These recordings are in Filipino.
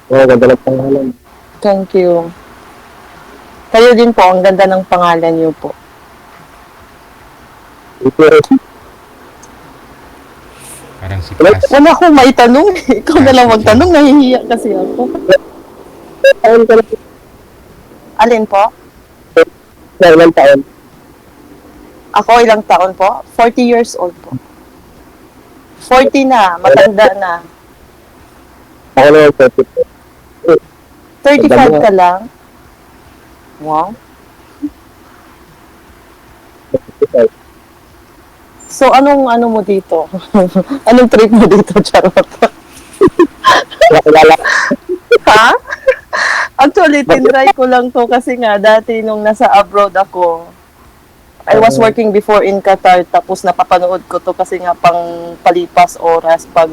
Oo, ganda ng pangalan. Thank you. Kayo din po, ang ganda ng pangalan niyo po. Pero, Parang si wala Cass. Wala akong maitanong. Ikaw na lang Cassie magtanong, Jen. nahihiya kasi ako. taon ka na Alin po? sa ilang taon. Ako ilang taon po? 40 years old po. 40 na, matanda na. Ako naman 32. 35 ka lang? Wow. So, anong ano mo dito? Anong trip mo dito, Charot? Nakilala ko. Ha? Actually, tinry ko lang to kasi nga dati nung nasa abroad ako, I was working before in Qatar tapos napapanood ko to kasi nga pang palipas oras pag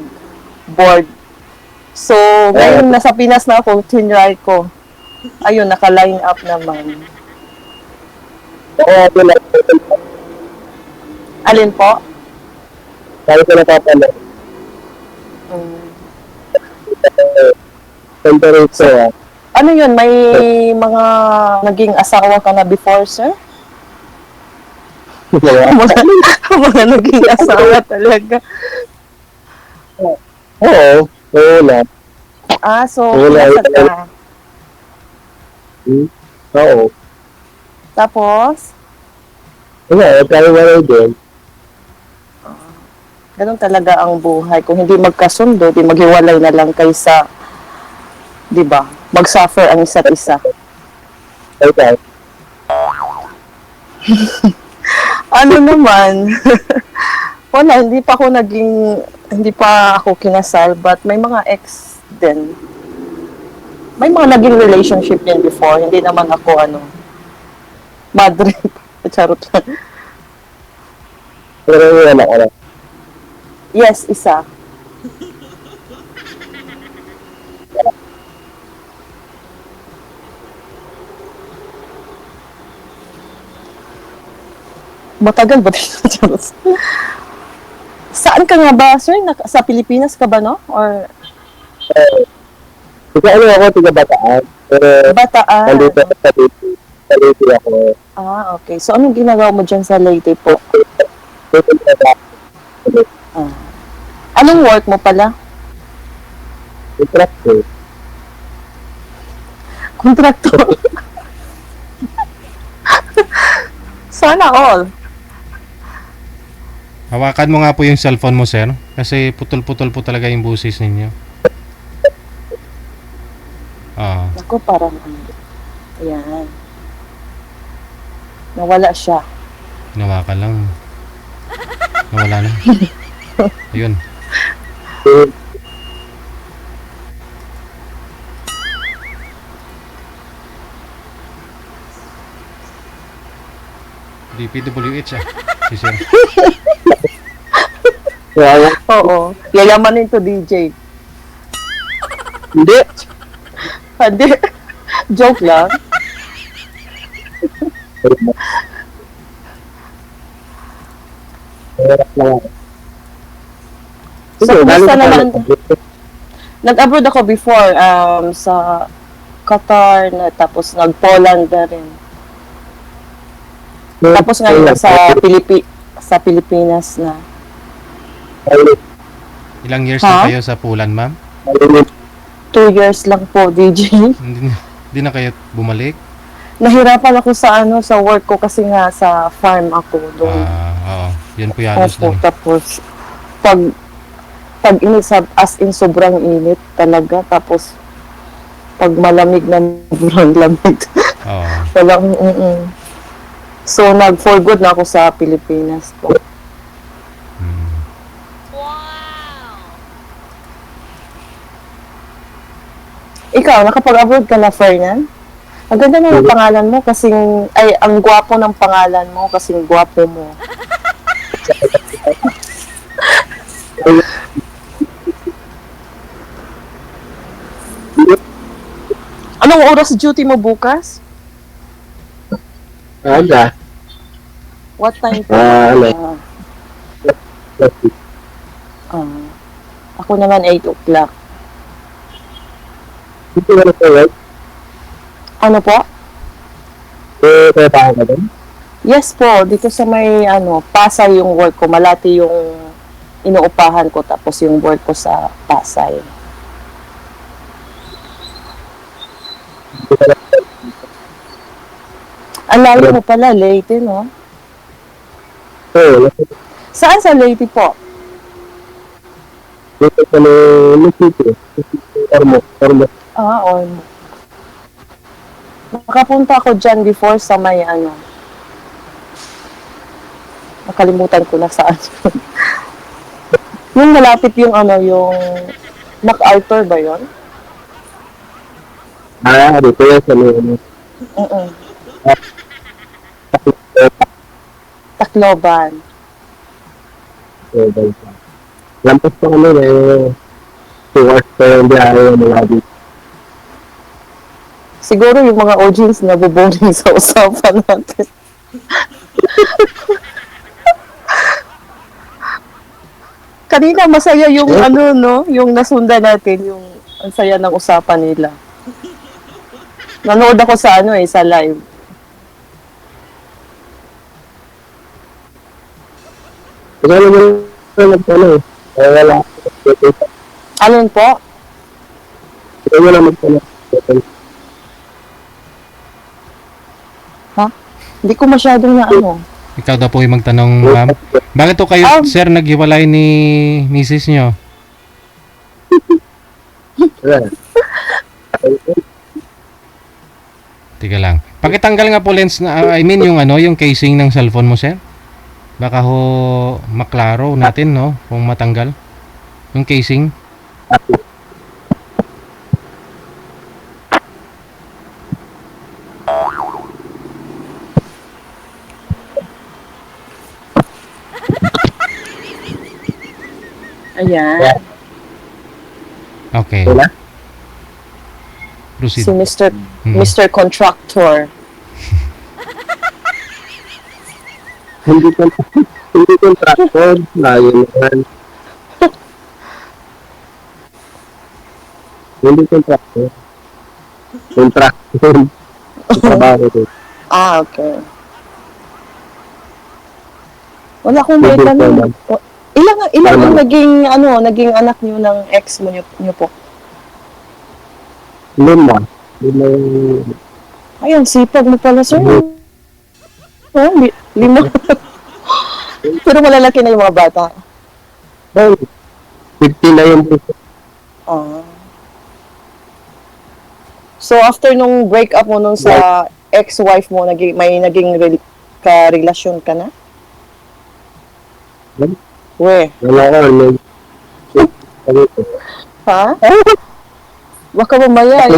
bored. So, ngayon nasa Pinas na ako, tinry ko. Ayun, naka-line up naman. Oo, wala. Alin po? Sabi ko napapala. Mm. Temperature, Ano yun, may mga naging asawa ka na before, sir? Mga naging asawa talaga. Oo, wala. Ah, so, Wala. kinasal ka. Oo. Tapos, Wala, kaya din. ganun talaga ang buhay. Kung hindi magkasundo, di maghiwalay na lang kaysa, di ba, mag-suffer ang isa't isa. Okay. Ano naman, wala, hindi pa ako kinasal, but may mga ex din. May mga naging relationship din before, hindi naman ako, madre. Charot lang. Pero wala ka na. Yes, isa. Matagal ba dito? Charot. Saan ka nga ba, sir? Sa Pilipinas ka ba, no? Or Kasi ano ako, tiga Bataan. Pero, Bataan? nandito ako sa Leyte. Sa Leyte ako. Ah, okay. So, anong ginagawa mo dyan sa Leyte po? Dito sa Ah. Anong work mo pala? contractor. Kontraktor. Sana all. Hawakan mo nga po yung cellphone mo, sir. Kasi putol-putol po talaga yung busis ninyo. Ah, Ako parang, ayan. Nawala siya. nawakan lang. Nawala na. Ayun. DPWH si sir. Kaya, Oo. Yayamanin to DJ. hindi. Hindi. Joke lang. Hirap lang ako. So, Sige, kumusta galing naman? ka pala. Nag-abroad ako before sa Qatar na tapos nag-Poland na rin. Tapos ngayon sa Pilipinas na. Ilang years Ha? na kayo sa Poland, ma'am? 2 years lang po, DJ. Hindi na kayo bumalik? Nahirapan ako sa work ko kasi nga sa farm ako doon. Oo. Yan po yalos Opo, doon. tapos pag init, as in sobrang init talaga. Tapos pag malamig na sobrang lamig. Oo. Walang, So, nag-for good na ako sa Pilipinas po. Hmm. Ikaw, nakapag-abroad ka na, Fernan? Ang ganda na ng pangalan mo kasing, ang gwapo ng pangalan mo kasing gwapo mo. Anong oras duty mo bukas? Aga. What time po? Like, Ako naman 8 o'clock. Dito ka na sa work? Ano po? Kaya tayo ka doon? Yes po, dito sa may Pasay yung work ko, Malati yung inuupahan ko tapos yung work ko sa Pasay. Dito ka na Ang layo mo pala, Leyte, no? sa Saan sa Leyte po? dito ka na City. Ormo. Ah, on. Nakapunta ako dyan before sa may nakalimutan ko na saan. Yung malapit yung yung MacArthur ba yun? Dito yan sa Oo. Tacloban. Lampas pa kami 2 hours pa yung biyahe mga dito. Siguro yung mga audience na buboring sa usapan natin. Kanina masaya yung yung nasundan natin, yung ang saya ng usapan nila. Nanood ako sa sa live. Ikaw naman magkano wala. Alin po? Ikaw naman magkano. Hindi ko masyadong Ikaw daw po yung magtanong, ma'am. Bakit to kayo, sir, naghiwalay ni misis nyo? Tika lang. Pakitanggal nga po lens na, yung casing ng cellphone mo, sir. Baka ho maklaro natin, no? Kung matanggal. Yung casing. Ayan. Okay. Wala? Proceed. Si Mr. Hmm. Mr. Contractor. Hindi contractor. Layo naman. Hindi contractor. Contractor. Trabaho ito. Ah, okay. Wala akong may tanong. Ilang ang naging anak niyo ng ex mo niyo po? 5. 5 Ay, ang sipag mo pala, sir. Oh, 5. Pero malalaki na yung mga bata. 50 na yung puso. Ah. So, after nung break up mo nung sa ex-wife mo, may naging ka-relasyon ka na? We. Wala ko. Ha? Baka mamaya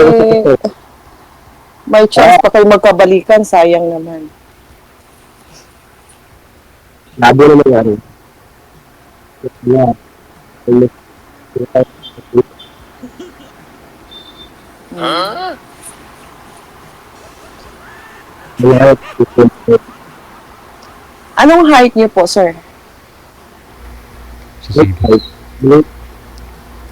may chance pa kayo magkabalikan, sayang naman. Labo na nangyari. Yeah. Anong height niyo po, sir?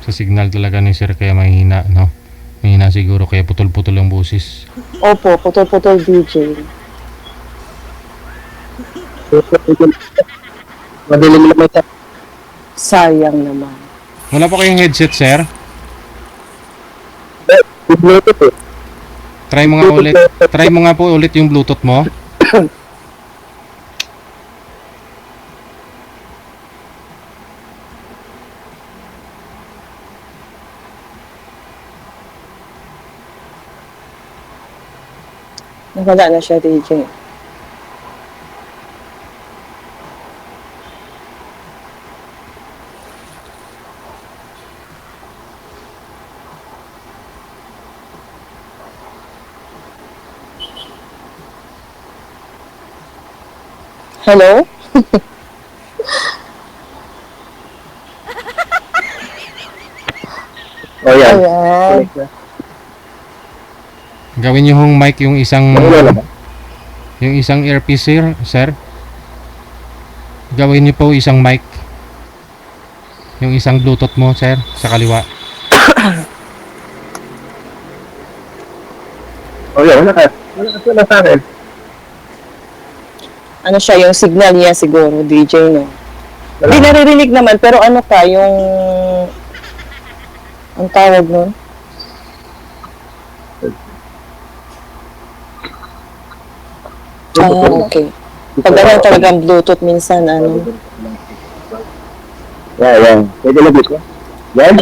Sa signal talaga ni sir kaya mahina, no? Mahina siguro kaya putol-putol ang busis. Opo, putol-putol DJ. Madilim naman siya. Sayang naman. Wala pa kayong headset, sir? Bluetooth eh. Try mo nga po ulit yung Bluetooth mo. Nawala na siya, DJ. Hello? Oh, yan. Ayan. Gawin niyo hong mic yung isang Wala ba? yung isang earpiece, sir. Gawin niyo po isang mic. Yung isang Bluetooth mo, sir, sa kaliwa. O yun, wala sa akin. Ano siya, yung signal niya siguro, DJ, no? Wala. Hindi naririnig naman, pero ano ka, yung... Ang tawag nun? Okay. Pag ano talagang Bluetooth, minsan, ano... Yan. Pwede na dito. Yan.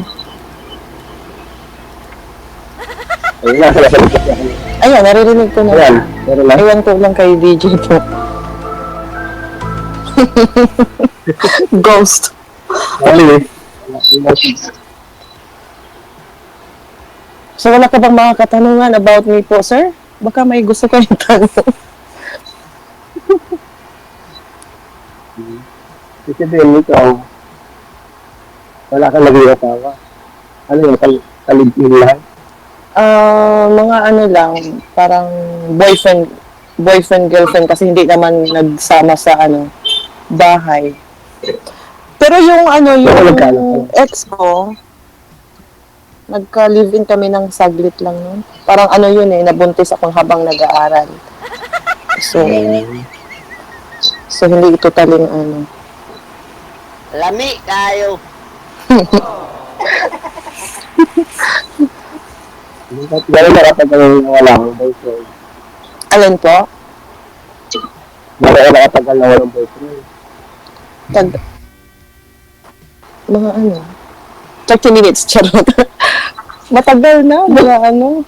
Ayun na, sa likod. Ayan, naririnig ko Ayan, na. meron lang. Ewan ko lang kay DJ po. Ghost. Ano eh? So, wala ka bang mga katanungan about me po, sir? Baka may gusto kayong tanong. Kasi din ikaw, wala kang naging asawa. Ano yun, kaligpin lang? Mga ano lang, parang boyfriend, girlfriend, kasi hindi naman nagsama sa ano, bahay. Pero yung ano, yung ex ko, nagka-live-in kami ng saglit lang nun. Parang ano yun eh, nabuntis akong habang nag-aaral. So hindi ito taling ano. Lami kayo. Gano'n nakapag wala akong boyfriend. Alin po? Gano'n nakapag wala akong boyfriend. Mga ano, 30 minutes, charot. Matagal na, mga ano,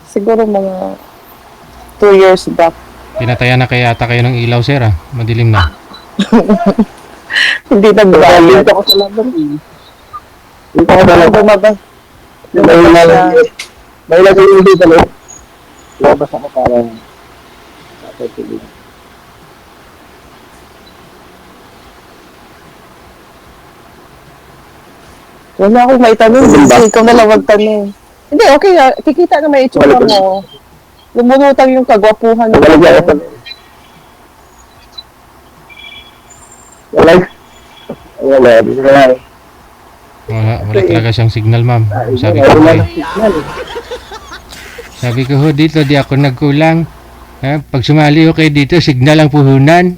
siguro mga 2 years back. Pinatayan na kaya ata kayo ng ilaw, sir, ah. Madilim na. Hindi nagbayad. Dito ako sa laban eh. Dito ako sa laban. Bumaba. May lagay yung dito no? Labas ako para nakapagpili. Wala akong may tanong. Kasi ikaw na lang magtanong. Hindi, okay. Kikita na may itsura mo. Lumunutang yung kagwapuhan mo. Wala. Wala talaga siyang signal, ma'am. Sabi ko ho, dito di ako nagkulang. Ha? Pag sumali ho kayo dito, signal ang puhunan.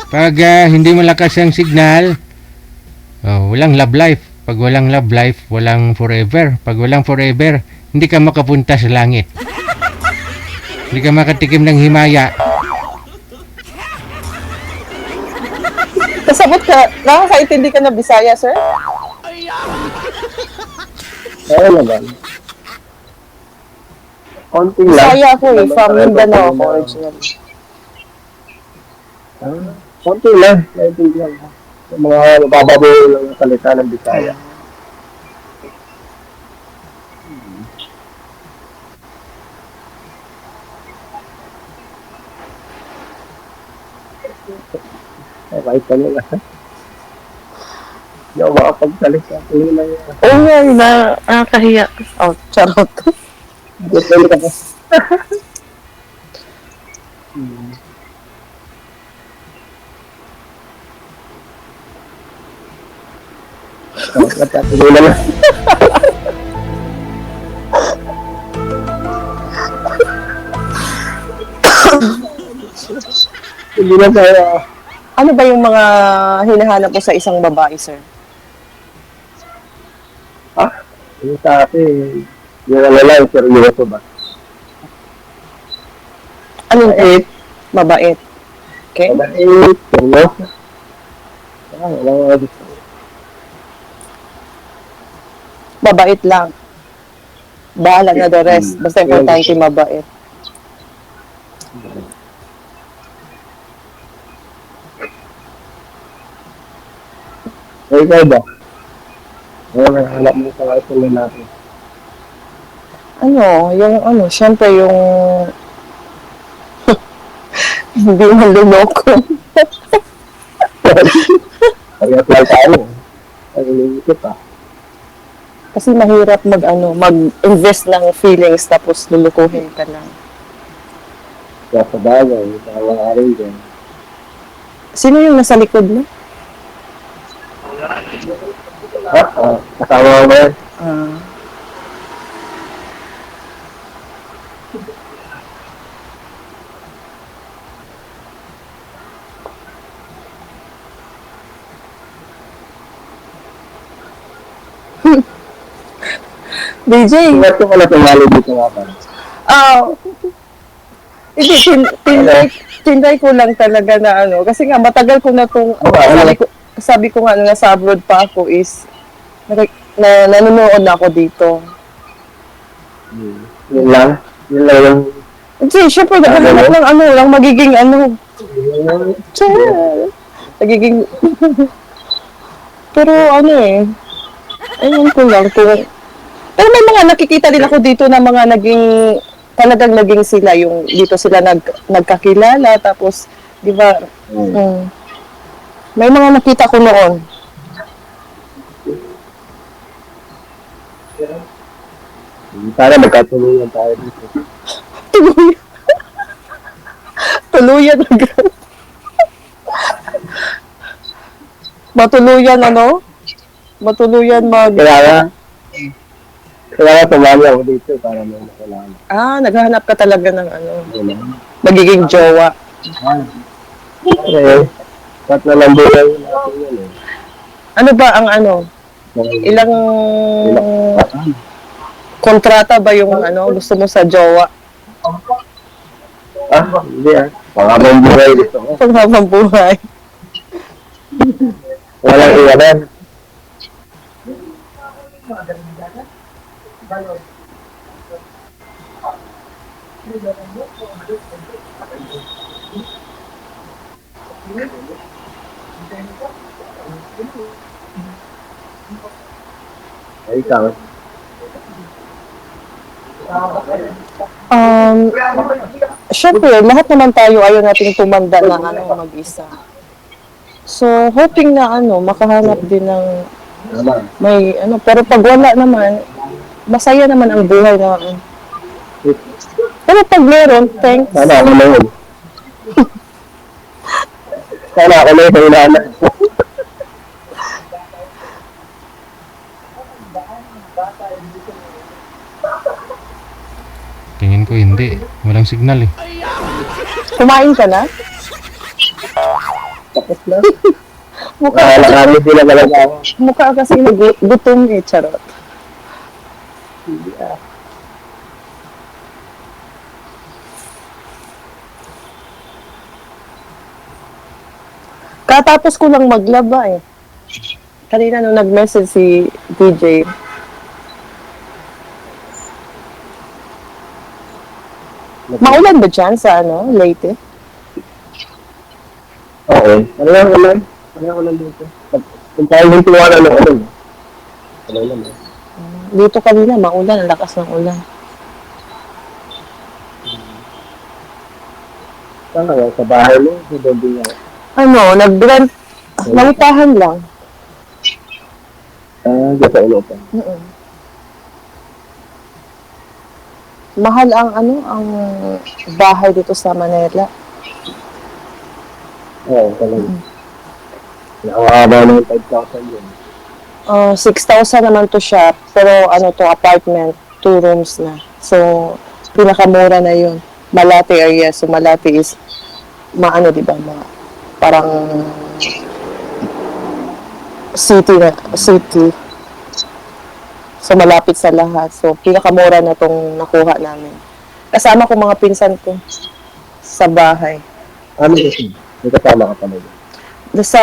Pag hindi malakas ang signal, walang love life. Pag walang love life, walang forever. Pag walang forever, hindi ka makapunta sa langit. Hindi ka makatikim ng himaya. Kasabot ka, nakakaintindi ka na Bisaya, sir? Oo naman. Konting lang. Bisaya ako eh, from Mindanao ako originally. Konting lang. Naintindihan ko. Yung mga mabababoy lang yung salita ng Bisaya. Kahit ka nila. Hindi ako makapagsalita. Tingin lang yan. Oo nga, nakakahiya. Oh, charot. Gusto nila ka. Tingin lang. Hindi na tayo. Ano ba yung mga hinahanap mo sa isang babae, sir? Yung sa akin, yung lalay, seryoso ba? Anong Mabait. mabait? Okay? Mabait, seryoso. Wala nga gusto. Mabait lang. Bahala na the rest. Basta importante mabait. Ikaw ba? Ano hanap mo sa ituloy natin? Syempre yung hindi maluloko. Kaya apply tayo. Ay, iniisip ah. Kasi mahirap mag-invest ng feelings tapos lulukuhin ka lang. Kaya sa bagay, tawang arin din. Sino yung nasa likod mo? Kasama mo ba yan? DJ, Ba't ko pala tumali dito nga pa? hindi, tinry ko lang talaga na ano. Kasi nga, matagal ko na itong, sabi ko nga, nasa abroad pa ako is, nanonood na ako dito. Yun lang. Yun lang yung... Hindi, syempre, naghahanap lang lang magiging nagiging, pero ayun ko lang, pero may mga nakikita din ako dito na mga talagang naging sila, yung dito sila nagkakilala, tapos, di ba, may mga nakita ko noon. Sana magkatulungan tayo dito. Tuluyan matuluyan matuluyan Kaya tumali ako dito para may nakilala. Naghahanap ka talaga ng Wala. magiging jowa. Ba't na lang buhay natin yun eh. Ano ba ang ilang kontrata ba yung gusto mo sa jowa? Hindi Panghabang buhay dito ko. Panghabang buhay. Walang iwanan. Ay, ikaw. Syempre, lahat naman tayo ayaw nating tumanda na mag-isa. So, hoping na makahanap din ng may pero pag wala naman, masaya naman ang buhay na pero pag meron, thanks. Sana ako na yun. Sana ako na yun. Tingin ko hindi. Walang signal eh. Kumain ka na? Tapos na. Nakakami sila talaga ako. Mukha kasi gutom charot. Katapos ko lang maglaba eh. Kanina nung nag-message si DJ, maulan ba dyan sa Leyte? Oo. Ano lang dito. Kung tayo yung tuwanan ng ulan. Ano lang eh. Dito kanina, maulan. Ang lakas ng ulan. Saan nga? Sa bahay mo? Sa dobi nga. Nag-rent. Nangutahan lang. Diyan sa ulo pa. Mahal ang bahay dito sa Manila. Oo, talaga. Nakakaba ng 5,000 yun. 6,000 naman to siya. Pero to apartment, 2 rooms na. So, pinakamura na yun. Malate area. So, Malate is, diba, parang city. So, malapit sa lahat. So, pinakamura na tong nakuha namin. Kasama ko mga pinsan ko sa bahay. Ano kasi? May kasama ka talaga. Sa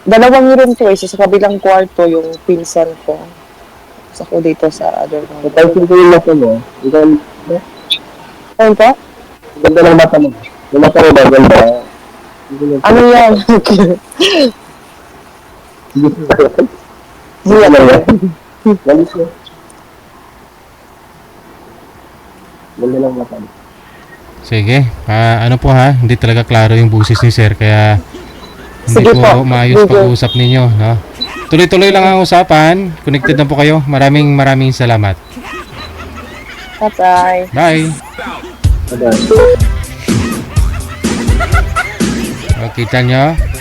2 room to sa kabilang kwarto yung pinsan ko. Sa ko dito sa other room. So, tayo ko yung mata mo. Ikaw, Ayun pa? ganda ng mata mo. Yung mata mo ba, ganda? Ano yan? Hindi na yan. Galis mo. Ganda ng mata mo. Sige. Ano po ha? Hindi talaga klaro yung busis ni sir. Kaya hindi Sige po po. maayos Sige. pag-uusap ninyo. No? Tuloy-tuloy lang ang usapan. Connected na po kayo. Maraming salamat. Bye-bye. Bye. Ada. Kita nyo?